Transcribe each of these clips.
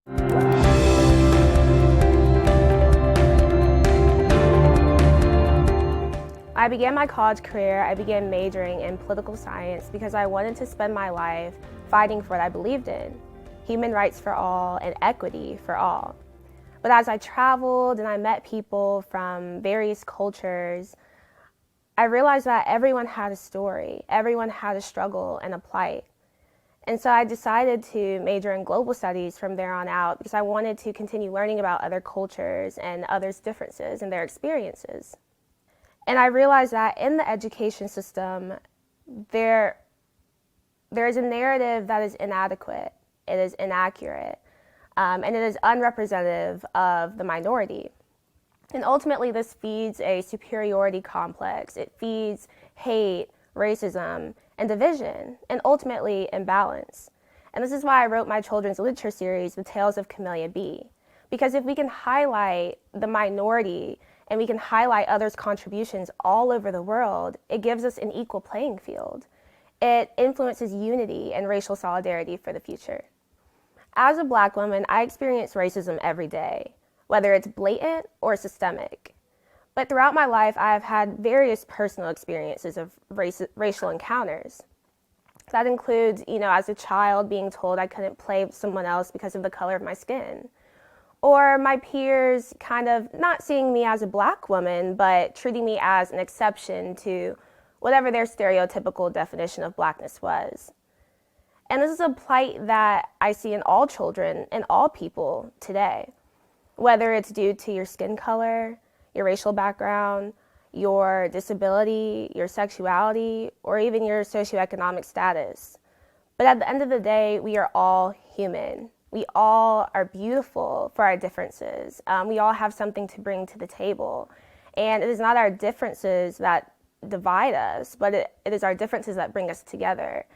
I began my college career, I began majoring in political science because I wanted to spend my life fighting for what I believed in, human rights for all and equity for all. But as I traveled and I met people from various cultures, I realized that everyone had a story, everyone had a struggle and a plight. And so I decided to major in global studies from there on out because I wanted to continue learning about other cultures and others' differences and their experiences. And I realized that in the education system, there is a narrative that is inadequate, it is inaccurate, and it is unrepresentative of the minority. And ultimately, this feeds a superiority complex. It feeds hate, racism, and division, and ultimately imbalance. And this is why I wrote my children's literature series, The Tales of Camelia B. Because if we can highlight the minority and we can highlight others' contributions all over the world, it gives us an equal playing field. It influences unity and racial solidarity for the future. As a Black woman, I experience racism every day, whether it's blatant or systemic. But throughout my life, I have had various personal experiences of racial encounters. That includes, as a child being told I couldn't play with someone else because of the color of my skin. Or my peers kind of not seeing me as a Black woman, but treating me as an exception to whatever their stereotypical definition of Blackness was. And this is a plight that I see in all children and all people today, whether it's due to your skin color, your racial background, your disability, your sexuality, or even your socioeconomic status. But at the end of the day, we are all human. We all are beautiful for our differences. We all have something to bring to the table. And it is not our differences that divide us, but it is our differences that bring us together.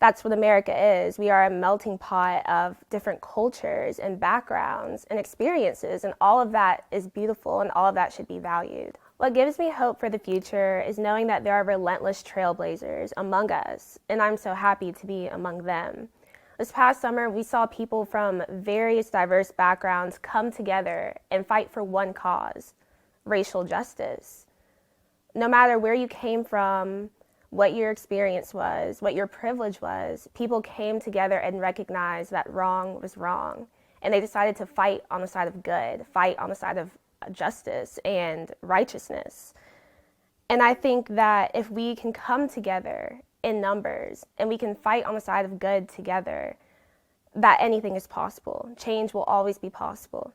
That's what America is. We are a melting pot of different cultures and backgrounds and experiences, and all of that is beautiful and all of that should be valued. What gives me hope for the future is knowing that there are relentless trailblazers among us, and I'm so happy to be among them. This past summer, we saw people from various diverse backgrounds come together and fight for one cause, racial justice. No matter where you came from, what your experience was, what your privilege was, people came together and recognized that wrong was wrong. And they decided to fight on the side of good, fight on the side of justice and righteousness. And I think that if we can come together in numbers and we can fight on the side of good together, that anything is possible. Change will always be possible.